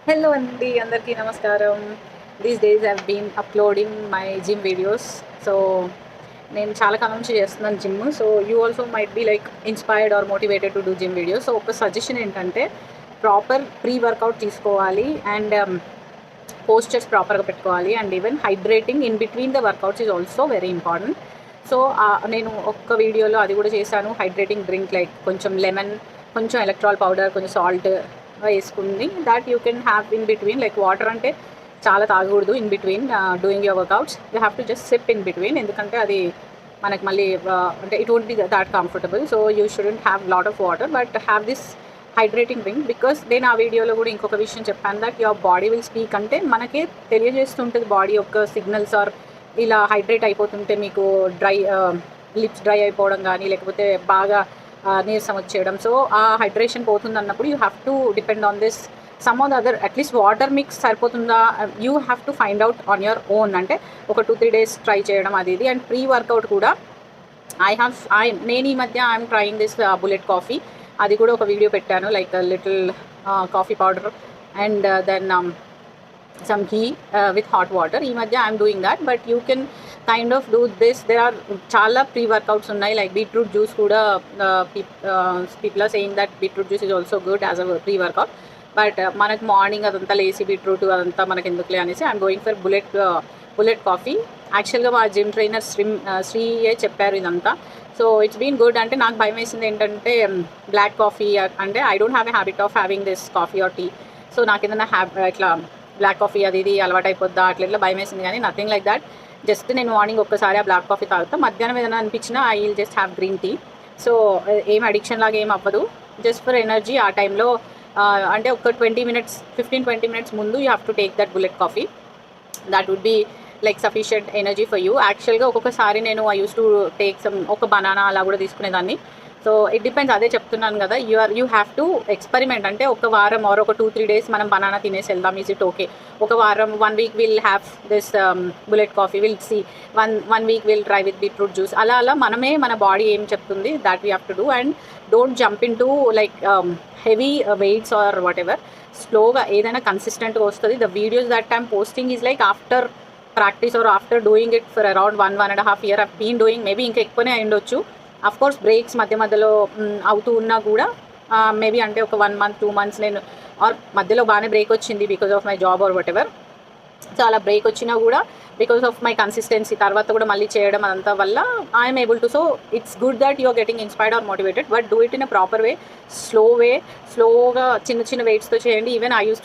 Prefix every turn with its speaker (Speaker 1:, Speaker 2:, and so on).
Speaker 1: Hello అండి, అందరికీ నమస్కారం. These days I've been uploading my gym videos. So నేను చాలా కాలం నుంచి చేస్తున్నాను gym. So you also might be like inspired or motivated to do gym videos. So ఒక సజెషన్ ఏంటంటే ప్రాపర్ ప్రీ వర్కౌట్ తీసుకోవాలి అండ్ పోస్చర్స్ ప్రాపర్గా పెట్టుకోవాలి and even hydrating in between the workouts is also very important. So నేను ఒక్క వీడియోలో అది కూడా చేశాను. హైడ్రేటింగ్ డ్రింక్ లైక్ కొంచెం లెమన్, కొంచెం ఎలక్ట్రాల్ పౌడర్, కొంచెం సాల్ట్ వేసుకుంది. That you can have in between. Like water అంటే చాలా తాగకూడదు in between doing your workouts. You have to just SIP in between, ఎందుకంటే అది మనకి మళ్ళీ అంటే it won't be that comfortable. So you shouldn't have lot of water but have this hydrating drink. Because నేను ఆ వీడియోలో కూడా ఇంకొక విషయం చెప్పాను, that your body will speak. అంటే మనకే తెలియజేస్తుంటుంది బాడీ యొక్క సిగ్నల్స్. ఆర్ ఇలా హైడ్రేట్ అయిపోతుంటే మీకు లిప్స్ డ్రై అయిపోవడం కానీ, లేకపోతే బాగా నీరసం వచ్చేయడం. సో ఆ హైడ్రేషన్ పోతుంది అన్నప్పుడు you have to depend on this some of the other. At least water mix సరిపోతుందా, you have to find out on your own. అంటే ఒక 2-3 days ట్రై చేయడం అది ఇది. అండ్ ప్రీ వర్కౌట్ కూడా నేను ఈ మధ్య I'm trying this bullet coffee. అది కూడా ఒక వీడియో పెట్టాను, like little coffee powder and then some ghee with hot water. ఈ మధ్య I'm doing that, but you can kind of do this. There are చాలా ప్రీ వర్కౌట్స్ ఉన్నాయి, like beetroot juice కూడా. People are saying that beetroot juice is also good as a pre workout. But మనకు morning అదంతా లేసి beetroot అదంతా మనకు ఎందుకులే అనేసి I'm going for bullet coffee. యాక్చువల్గా మా జిమ్ ట్రైనర్ శ్రీయే చెప్పారు ఇదంతా. So it's been good. అంటే నాకు భయం వేసింది ఏంటంటే బ్లాక్ కాఫీ, అంటే I don't have a habit of having this coffee or tea. So నాకు ఏదైనా ఇట్లా బ్లాక్ కాఫీ అది ఇది అలవాటు అయిపోద్దా అట్లా భయం వేసింది, కానీ నథింగ్ లైక్ దాట్. జస్ట్ నేను మార్నింగ్ ఒక్కసారి ఆ బ్లాక్ కాఫీ తాగుతా. మధ్యాహ్నం ఏదైనా అనిపించినా I will just have green tea. So ఏం అడిక్షన్ లాగా ఏం అవ్వదు, జస్ట్ ఫర్ ఎనర్జీ. ఆ టైంలో అంటే ఒక 15-20 minutes ముందు you have to take that bullet coffee. That would be like sufficient energy for you. యాక్చువల్గా ఒక్కొక్కసారి నేను ఐ యూస్ టు టేక్ ఒక బనానా అలా కూడా తీసుకునేదాన్ని. సో ఇట్ డిపెండ్స్, అదే చెప్తున్నాను కదా, యూ హ్యావ్ టు ఎక్స్పెరిమెంట్. అంటే ఒక వారం ఆర్ ఒక 2-3 days మనం బనానా తినేసి వెళ్దాం, ఈజ్ ఇట్ ఓకే. ఒక వారం 1 week will have this bullet coffee, will see. One week will try with beetroot juice. అలా మనమే మన బాడీ ఏం చెప్తుంది that we have to do. And don't jump in to like heavy weights or whatever. స్లోగా ఏదైనా కన్సిస్టెంట్గా వస్తుంది. The videos that I'm posting is like after practice or after doing it for around 1.5 year I've been doing. Maybe ఇంకా ఎక్కువనే అయి ఉండొచ్చు. Of course breaks మధ్యలో అవుతూ ఉన్నా కూడా మేబీ అంటే ఒక 1 month 2 months నేను ఆర్ మధ్యలో బాగానే బ్రేక్ వచ్చింది because of my job or what ever. So అలా బ్రేక్ వచ్చినా కూడా బికాస్ ఆఫ్ మై కన్సిస్టెన్సీ తర్వాత కూడా మళ్ళీ చేయడం అదంతా వల్ల I'm able to. So it's good that you are getting inspired or motivated, but do it in a proper way, స్లోగా చిన్న వెయిట్స్తో చేయండి. Even I use